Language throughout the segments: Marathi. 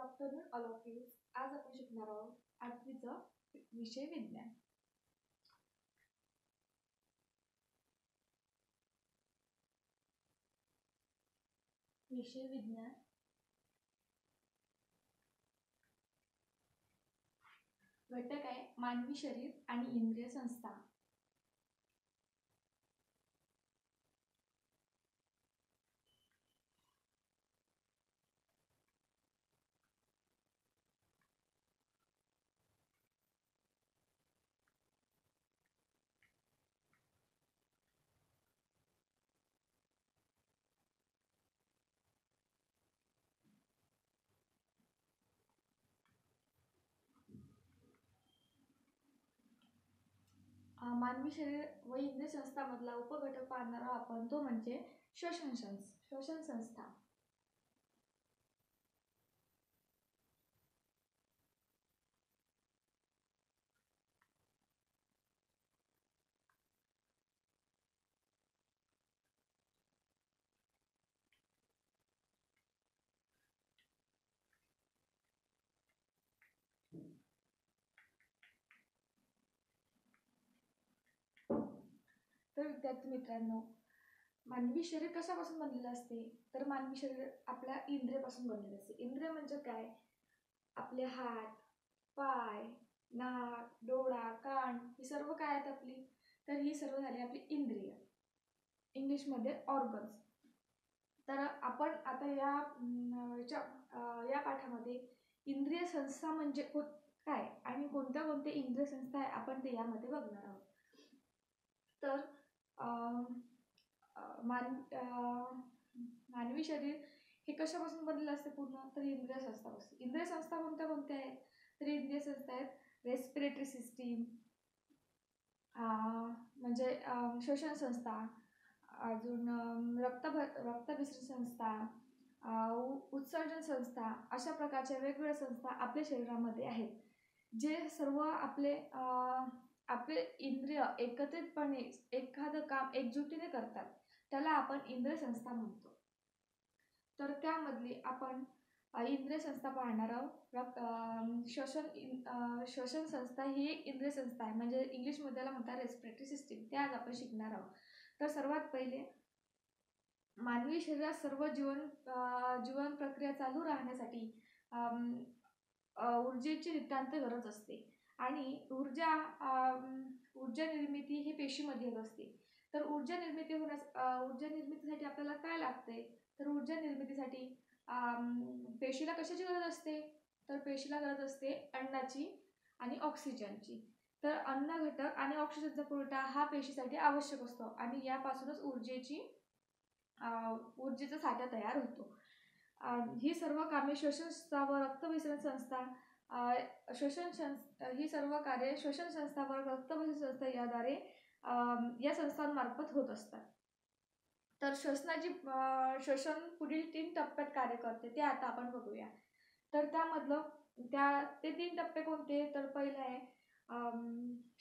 Afternoon all of you. आज आपण शिकणार आहोत 8वीचा विषय विज्ञान. विषय विज्ञान घटक आहे मानवी शरीर आणि इंद्रिय संस्था. मानवी शरीर व इंद्रिय संस्थामधला उपघटक पाहणार आहोत आपण, तो म्हणजे श्वसन संस्था. तर विद्यार्थी मित्रांनो, मानवी शरीर कशापासून बनलेलं असते? तर मानवी शरीर आपल्या इंद्रियापासून बनलेलं असते. इंद्रिय म्हणजे काय? आपले हात, पाय, नाक, डोळा, कान ही सर्व काय आहेत आपली? तर ही सर्व झाली आपली इंद्रिय, इंग्लिशमध्ये ऑर्गन्स. तर आपण आता या पाठामध्ये इंद्रिय संस्था म्हणजे काय आणि कोणत्या कोणत्या इंद्रिय संस्था आहे आपण ते यामध्ये बघणार आहोत. तर मानवी शरीर हे कशापासून बनलेलं असते पूर्ण? तर इंद्रिय संस्थापासून. इंद्रिय संस्था कोणत्या कोणत्या आहेत? तर इंद्रिय संस्था आहेत रेस्पिरेटरी सिस्टीम, म्हणजे श्वसन संस्था, अजून रक्तभिसरण संस्था, उत्सर्जन संस्था, अशा प्रकारच्या वेगवेगळ्या संस्था आपल्या शरीरामध्ये आहेत. जे सर्व आपले इंद्रिय एकत्रितपणे एखादं काम एकजुटीने करतात त्याला आपण इंद्रिय संस्था म्हणतो. तर त्यामधली आपण इंद्रिय संस्था पाहणार आहोत. श्वसन संस्था ही एक इंद्रिय संस्था आहे, म्हणजे इंग्लिशमध्ये त्याला म्हणतात रेस्पिरेटरी सिस्टीम. ते आज आपण शिकणार आहोत. तर सर्वात पहिले मानवी शरीरात सर्व जीवन प्रक्रिया चालू राहण्यासाठी ऊर्जेची नितांत गरज असते आणि ऊर्जा निर्मिती ही पेशीमध्ये होत असते. तर ऊर्जा निर्मितीसाठी आपल्याला काय लागते? तर ऊर्जा निर्मितीसाठी पेशीला कशाची गरज असते? तर पेशीला गरज असते अन्नाची आणि ऑक्सिजनची. तर अन्न घटक आणि ऑक्सिजनचा पुरवठा हा पेशीसाठी आवश्यक असतो आणि यापासूनच ऊर्जेचा साठा तयार होतो. ही सर्व कामे श्वसन संस्था व रक्तभिसरण संस्था ही सर्व कार्य श्वसन संस्था व रक्तभिसरण संस्था याद्वारे या संस्थांमार्फत होत असतात. तर श्वसन पुढील 3 टप्प्यात कार्य करते, ते आता आपण बघूया. तर त्यामधलं ते 3 टप्पे कोणते? तर पहिला आहे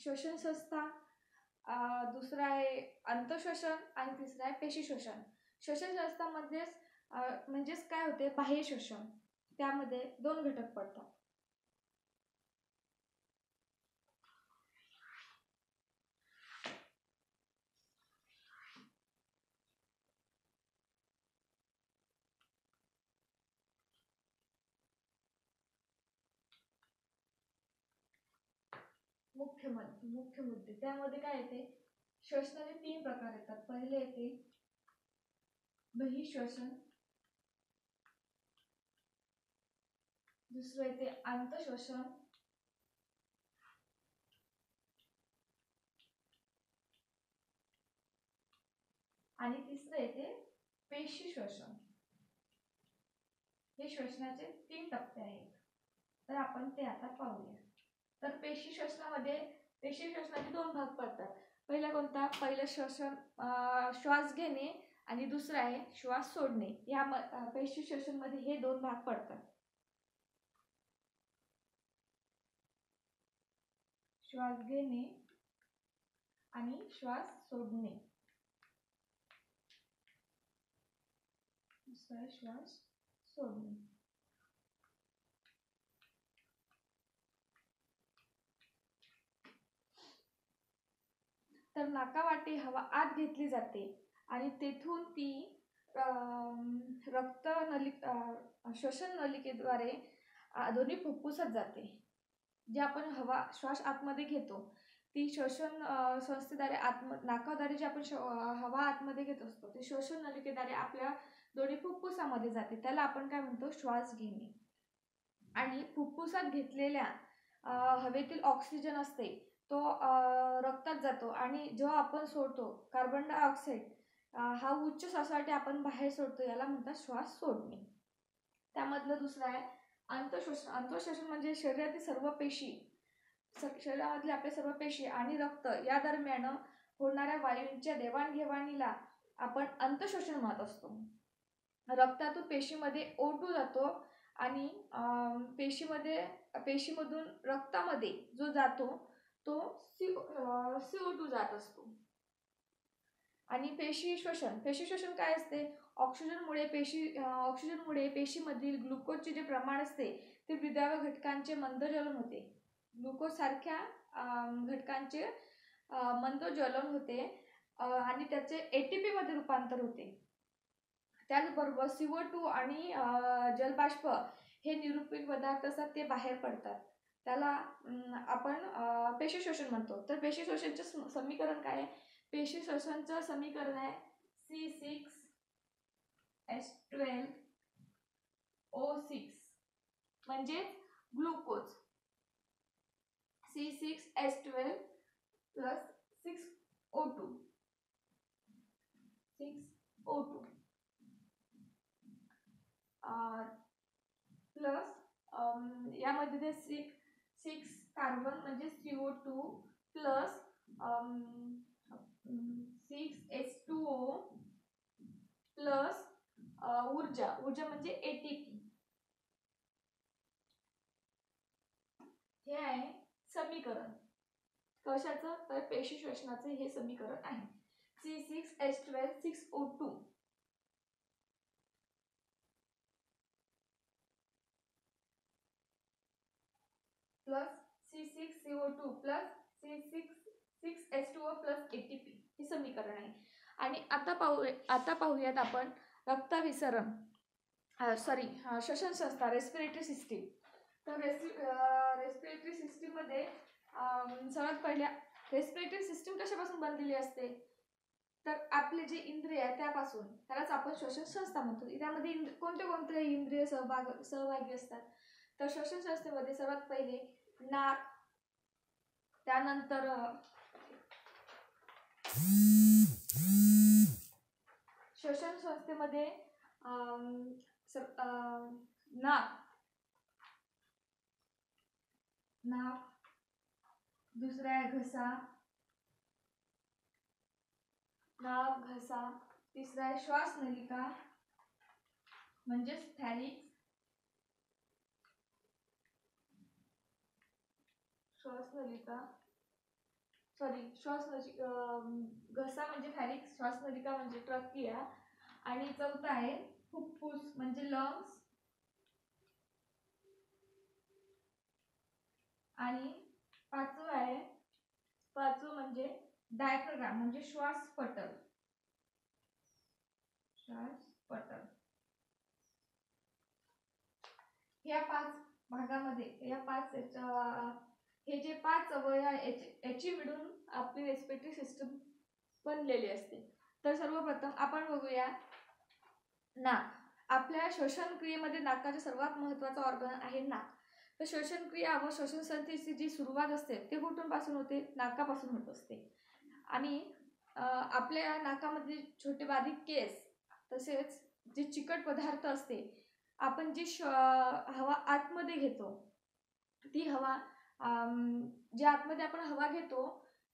श्वसन संस्था, दुसरा आहे अंतःश्वसन आणि तिसरा आहे पेशी श्वसन. श्वसन संस्थांमध्येच म्हणजेच काय होते? बाह्य श्वसन. त्यामध्ये 2 घटक पडतात. मुख्य मुद्दे त्यामध्ये काय येते? श्वसनाचे 3 प्रकार येतात. पहिले येते बहिःश्वसन, दुसरे येते अंतःश्वसन आणि तिसरे येते पेशी श्वसन. हे श्वसनाचे 3 टप्पे आहेत. तर आपण ते आता पाहूया. तर पेशी श्वसनाचे 2 भाग पडतात. पहिला कोणता? पहिलं श्वसन श्वास घेणे आणि दुसरा आहे श्वास सोडणे. या पेशी श्वसन मध्ये हे 2 भाग पडतात. श्वास घेणे आणि श्वास सोडणे. दुसरा श्वास सोडणे. त्यानंतर नाकावाटे हवा आत घेतली जाते आणि तेथून ती रक्त श्वसन नलिकेद्वारे दोन्ही फुफ्फुसात जाते. जे आपण श्वास आतमध्ये घेतो ती श्वसन संस्थेद्वारे नाकाद्वारे जे आपण हवा आतमध्ये घेत असतो ती श्वसन नलिकेद्वारे आपल्या दोन्ही फुफ्फुसामध्ये जाते. त्याला आपण काय म्हणतो? श्वास घेणे. आणि फुफ्फुसात घेतलेल्या हवेतील ऑक्सिजन असते तो रक्तात जातो आणि जेव्हा आपण सोडतो कार्बन डायऑक्साईड हा उच्च श्वासासाठी आपण बाहेर सोडतो, याला म्हणतात श्वास सोडणे. त्यामधलं दुसरं आहे अंतःश्वसन. अंतःश्वसन म्हणजे शरीरातील सर्व पेशी, शरीरामधले आपले सर्व पेशी आणि रक्त या दरम्यान होणाऱ्या वायूंच्या देवाणघेवाणीला आपण अंतःश्वसन म्हणत असतो. रक्तातून पेशीमध्ये O2 जातो आणि पेशीमधून रक्तामध्ये जो जातो तो CO2 जात असतो. आणि पेशी श्वसन काय असते? ऑक्सिजनमुळे पेशीमधील ग्लुकोजचे जे प्रमाण असते ते विद्राव्य घटकांचे मंदज्वलन होते. ग्लुकोज सारख्या घटकांचे मंदज्वलन होते आणि त्याचे ATP मध्ये रूपांतर होते. त्याचबरोबर CO2 आणि जलबाष्प हे निरुपीक पदार्थ असतात ते बाहेर पडतात. त्याला आपण पेशी श्वसन म्हणतो. तर पेशी श्वसनचे समीकरण काय आहे? पेशी श्वसनचं समीकरण आहे C6H12O6 म्हणजे glucose. C6H12 plus 6O2 plus यामध्ये ते 6 कार्बन म्हणजे CO2 प्लस 6H2O प्लस ऊर्जा म्हणजे ATP. हे आहे समीकरण कशाचं? तर पेशी श्वसनाचे हे समीकरण आहे. C6H12 6O2 plus C6CO2 plus C6H2O plus ATP हे समीकरण आहे. आणि आता पाहूयात आपण रक्ताभिसरण श्वसन संस्था रेस्पिरेटरी सिस्टीम. तर रेस्पिरेटरी सिस्टीम मध्ये सर्वात पहिल्या रेस्पिरेटरी सिस्टीम कशापासून बनलेली असते? तर आपले जे इंद्रिय आहे त्यापासून, त्यालाच आपण श्वसन संस्था म्हणतो. त्यामध्ये कोणते इंद्रिय सहभागी असतात? तर श्वसन संस्थेमध्ये सर्वात पहिले नाक, त्यानंतर श्वसन संस्थेमध्ये नाक, दुसरा आहे घसा, तिसरा आहे श्वास नलिका म्हणजेच फॅरिक्स, घसा म्हणजे फॅरिक्स, श्वास नलिका म्हणजे ट्रकिया, आणि चौथा आहे फुफ्फुस म्हणजे लंग्स, आणि पाचवं म्हणजे डायफ्राम म्हणजे श्वासपटल. या 5 भागामध्ये हे जे 5 अवयव याची मिळून आपली रेस्पिरेटरी सिस्टम बनलेली असते. तर सर्वप्रथम आपण बघूया नाक. आपल्या श्वसन क्रियेमध्ये नाकाचा सर्वात महत्त्वाचा ऑर्गन आहे नाक. तर श्वसन क्रिया व श्वसन संस्थेची जी सुरुवात असते ते कुठून पासून होते? नाकापासून होत असते. आणि आपल्या नाकामध्ये छोटे बारीक केस तसेच जे चिकट पदार्थ असते, आपण जी हवा आतमध्ये घेतो ती हवा जे आतमध्ये आपण हवा घेतो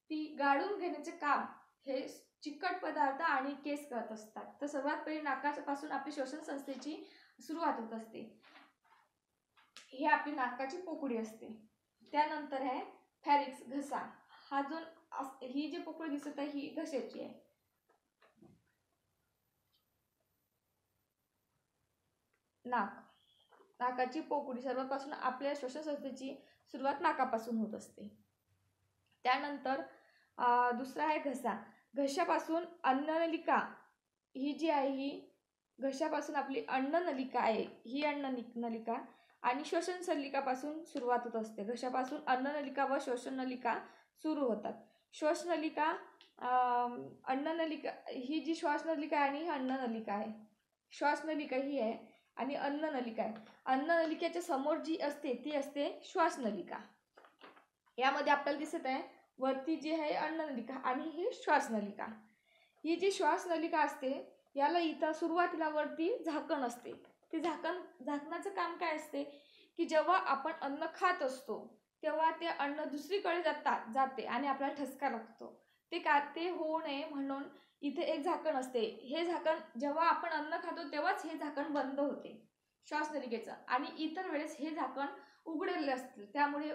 ती गाळून घेण्याचे काम हे चिकट पदार्थ आणि केस करत असतात. तर सर्वात पहिले नाकापासून आपली श्वसन संस्थेची सुरुवात होत असते. ही आपली नाकाची पोकळी असते. त्यानंतर आहे फॅरिक्स घसा. ही जी पोकळी दिसत आहे ही घशाची आहे. नाकाची पोकळी सर्वांपासून आपल्या श्वसन संस्थेची सुरुवात नाकापासून होत असते. त्यानंतर दुसरा आहे घसा. घशापासून अन्ननलिका ही जी आहे ही घशापासून आपली अन्ननलिका आहे ही अन्ननलिका आणि श्वसन नलिकापासून सुरुवात होत असते. घशापासून अन्ननलिका व श्वसन नलिका सुरू होतात. श्वासनलिका अन्ननलिका ही जी श्वासनलिका आहे आणि ही अन्ननलिका आहे. श्वासनलिका ही आहे आणि अन्ननलिका आहे. अन्ननलिकेच्या समोर जी असते ती असते श्वासनलिका. यामध्ये आपल्याला दिसत आहे वरती जी आहे अन्ननलिका आणि ही श्वासनलिका. ही जी श्वासनलिका असते याला इथं सुरुवातीला वरती झाकण असते. ते झाकणाचं काम काय असते की जेव्हा आपण अन्न खात असतो तेव्हा ते अन्न दुसरीकडे जाते आणि आपल्याला ठसका लागतो. ते होऊ नये म्हणून इथे एक झाकण असते. हे झाकण जेव्हा आपण अन्न खातो तेव्हाच हे झाकण बंद होते श्वासनलिकेचं आणि इतर वेळेस हे झाकण उघडलेले असते. त्यामुळे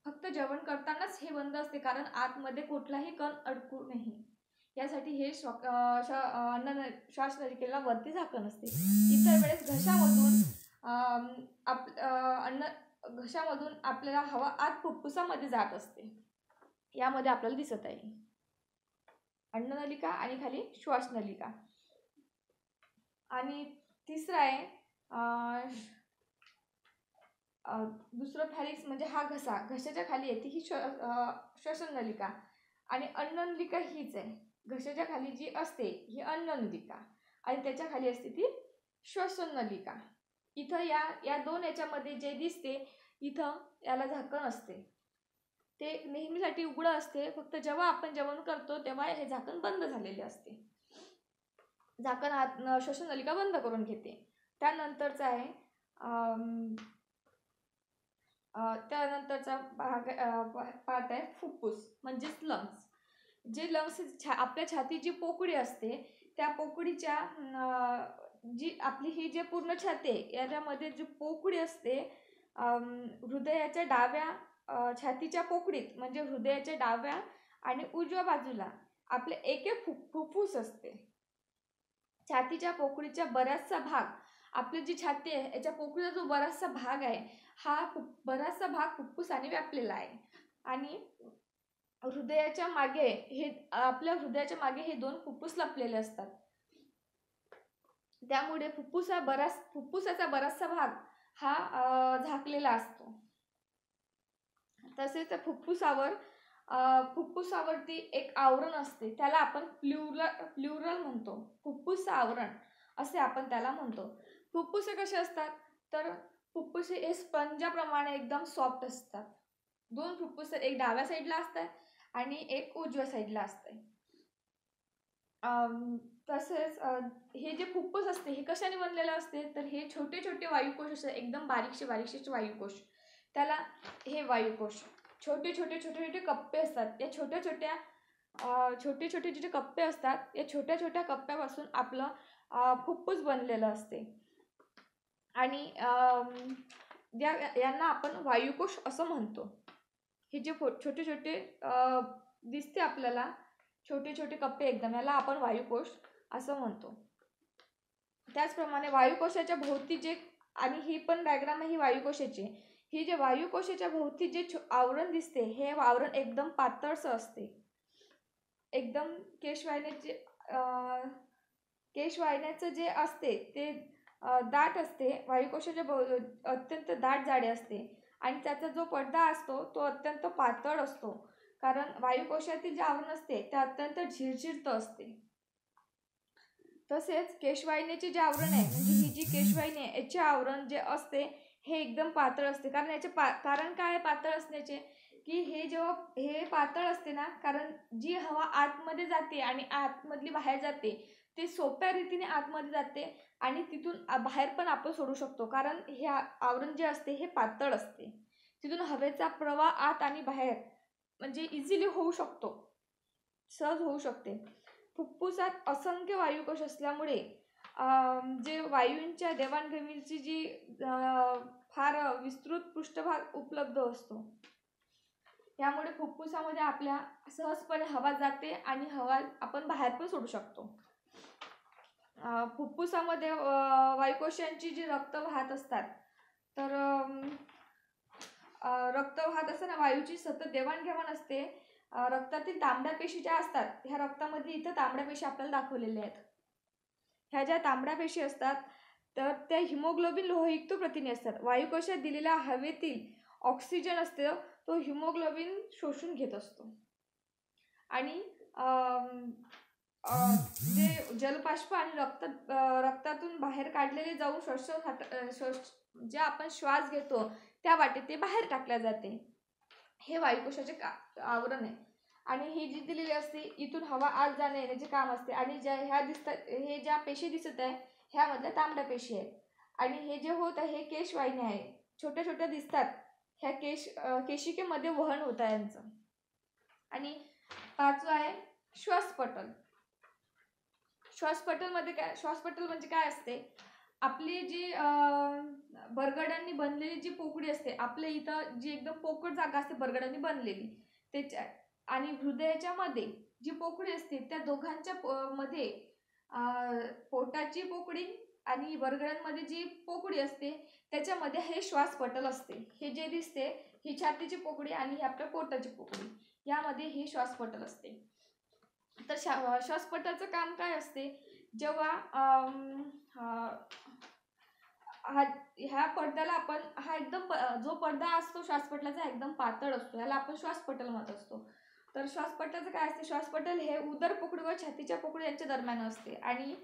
फक्त जेवण करतानाच हे बंद असते कारण आतमध्ये कुठलाही कण अडकू नये यासाठी हे श्वासनलिकेला वरती झाकण असते. इतर वेळेस घशामधून आपल्याला हवा आत फुफ्फुसामध्ये जात असते. यामध्ये आपल्याला दिसत आहे अन्ननलिका आणि खाली श्वासनलिका. आणि तिसरा आहे दुसरं फॅरिक्स म्हणजे हा घशाच्या खाली येते ही श्वसन नलिका आणि अन्ननलिका हीच आहे. घशाच्या खाली जी असते ही अन्ननलिका आणि त्याच्या खाली असते ती श्वसन नलिका. इथं या दोन याच्यामध्ये जे दिसते इथं याला झाकण असते. ते नेहमीसाठी उघडं असते. फक्त जेव्हा आपण जेवण करतो तेव्हा हे झाकण बंद झालेले असते. झाकण श्वसन नलिका बंद करून घेते. त्यानंतरचा आहे त्यानंतरचा पार्ट आहे फुफ्फुस म्हणजेच लंग्स. जे लंग्स आपल्या छातीची पोकळी असते त्या पोकळीच्या जी आपली ही जे पूर्ण छाती आहे याच्यामध्ये जी पोकळी असते हृदयाच्या डाव्या छातीच्या पोकळीत म्हणजे हृदयाच्या डाव्या आणि उजव्या बाजूला आपले एक फुफ्फुस असते. छातीच्या पोकळीचा बराचसा भाग आपली जी छाती आहे याच्या पोकळीचा जो बराचसा भाग आहे हा बराचसा भाग फुफ्फुसाने व्यापलेला आहे. आणि हृदयाच्या मागे हे दोन फुफ्फुस लपलेले असतात. त्यामुळे फुफ्फुसाचा बराचसा भाग हा झाकलेला असतो. तसेच फुफ्फुसावरती एक आवरण असते त्याला आपण प्ल्युरल म्हणतो. फुफ्फुस आवरण असे आपण त्याला म्हणतो. फुफ्फुसे कसे असतात तर फुफ्फुसे हे स्पंजाप्रमाणे एकदम सॉफ्ट असतात. दोन फुफ्फुस एक डाव्या साईडला असतात आणि एक उजव्या साईडला असते. तसेच हे जे फुफ्फुस असते हे कशाने बनलेलं असते तर हे छोटे छोटे वायुकोश असतात. एकदम बारीकशे वायुकोश त्याला हे वायुकोश छोटे छोटे कप्पे असतात. या छोटे छोटे जे कप्पे असतात या छोट्या कप्प्यापासून आपलं फुफ्फुस बनलेलं असते. आणि यांना आपण वायुकोश असं म्हणतो. हे जे छोटे दिसते आपल्याला छोटे कप्पे एकदम याला आपण वायुकोश असं म्हणतो. त्याचप्रमाणे वायुकोशाच्या भोवती जे आणि ही पण डायग्राम आहे ही वायुकोशाची. ही जे वायुकोशाच्या भोवती जे आवरण दिसते हे आवरण एकदम पातळसं असते. एकदम केशवाहिन्याचं जे असते ते दाट असते. वायुकोशाच्या अत्यंत दाट जाडी असते आणि त्याचा जो पडदा असतो तो अत्यंत पातळ असतो. कारण वायुकोशातील जे आवरण असते ते अत्यंत झिरझिरतं असते. तसेच केशवाहिन्याचे जे आवरण आहे म्हणजे ही जी केशवाहिनी आहे याचे आवरण जे असते हे एकदम पातळ असते. कारण याचे कारण काय आहे पातळ असण्याचे की हे पातळ असते ना कारण जी हवा आतमध्ये जाते आणि आतमधली बाहेर जाते ते सोप्या रीतीने आतमध्ये जाते आणि तिथून बाहेर पण आपण सोडू शकतो. कारण हे आवरण जे असते हे पातळ असते. तिथून हवेचा प्रवाह आत आणि बाहेर म्हणजे इझिली होऊ शकतो, सहज होऊ शकते. फुफ्फुसात असंख्य वायुकोश असल्यामुळे जे वायूंच्या देवाणघेवाणीची जी फार विस्तृत पृष्ठभाग उपलब्ध असतो. यामुळे फुफ्फुसामध्ये आपल्या सहजपणे हवा जाते आणि हवा आपण बाहेर पण सोडू शकतो. फुफ्फुसामध्ये वायुकोशांची जी रक्त वाहत असतात तर रक्त वाहत असताना वायूची सतत देवाणघेवाण असते रक्तातील तांबड्या पेशी ज्या असतात, ह्या रक्तामध्ये इथं तांबड्या पेशी आपल्याला दाखवलेल्या आहेत. ह्या ज्या तांबड्या पेशी असतात तर त्या हिमोग्लोबिन लोहयुक्त प्रथिने असतात. वायुकोशात दिलेल्या हवेतील ऑक्सिजन असते तो हिमोग्लोबिन शोषून घेत असतो. आणि जे जलबाष्प आणि रक्तातून बाहेर काढलेले जाऊन जे आपण श्वास घेतो त्या वाटेत ते बाहेर टाकल्या जाते. हे वायुकोशाचे आवरण आहे. आणि ही जी दिलेली असते इथून हवा आत जाणे येण्याचे काम असते. आणि हे ज्या पेशी दिसत आहे ह्यामधल्या तांबड्या पेशी आहेत. आणि हे जे होत आहे हे केशवाहिन्या आहे, छोट्या छोट्या दिसतात. ह्या केशिकेमध्ये वहन होत आहे यांचं. आणि 5वा आहे श्वासपटल. श्वासपटल म्हणजे काय असते, आपली जी बरगड्यांनी बनलेली जी पोकळी असते, आपल्या इथं जी एकदम पोकळ जागा असते बरगड्यांनी बनलेली त्याच्या आणि हृदयाच्या मध्ये जी पोकळी असते त्या दोघांच्या मध्ये पोटाची पोकळी आणि बरगड्यांमध्ये जी पोकळी असते त्याच्यामध्ये हे श्वासपटल असते. हे जे दिसते ही छातीची पोकळी आणि ही आपल्या पोटाची पोकळी, यामध्ये ही श्वासपटल असते. तर श्वासपटलाचं काम काय असते, जेव्हा ह्या पडद्याला आपण एकदम जो पडदा असतो श्वासपटलाचा एकदम पातळ असतो, याला आपण श्वासपटल म्हणत असतो. तर श्वासपटलाचं काय असते, श्वासपटल हे उदर पोकळी व छातीच्या पोकळी यांच्या दरम्यान असते. आणि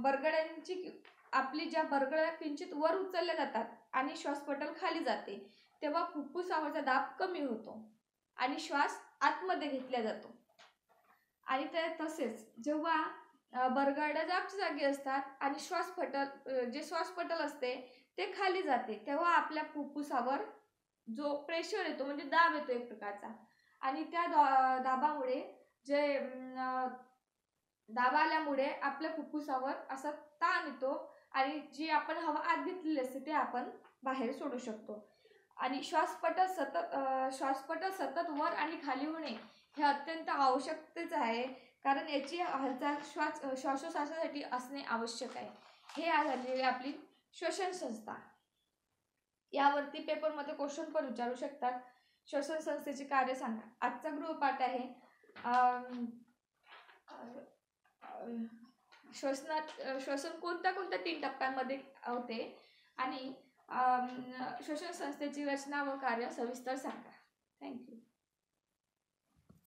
बरगड्यांची आपली ज्या बरगड्या किंचित वर उचलल्या जातात आणि श्वासपटल खाली जाते तेव्हा फुफ्फुसावरचा दाब कमी होतो आणि श्वास आतमध्ये घेतला जातो. आणि तसेच जेव्हा बरगड्या जागच्या जागी असतात आणि श्वासपटल असते ते खाली जाते तेव्हा आपल्या फुफ्फुसावर जो प्रेशर येतो म्हणजे दाब येतो एक प्रकारचा. आणि त्या दाबामुळे दाब आल्यामुळे आपल्या फुफ्फुसावर असा ताण येतो आणि जी आपण हवा आत घेतलेली असते ते आपण बाहेर सोडू शकतो. आणि श्वासपटल सतत वर आणि खाली होणे हे अत्यंत आवश्यकतेच आहे, कारण याची हालचाल श्वासोच्छवासासाठी असणे आवश्यक आहे. हे झालेली आपली श्वसन संस्था. यावरती पेपरमध्ये क्वेश्चन पण विचारू शकतात. श्वसन संस्थेचे कार्य सांगा. आजचा गृहपाठ आहे श्वसन कोणत्या 3 टप्प्यांमध्ये होते आणि श्वसन संस्थेची रचना व कार्य सविस्तर सांगा. थँक्यू.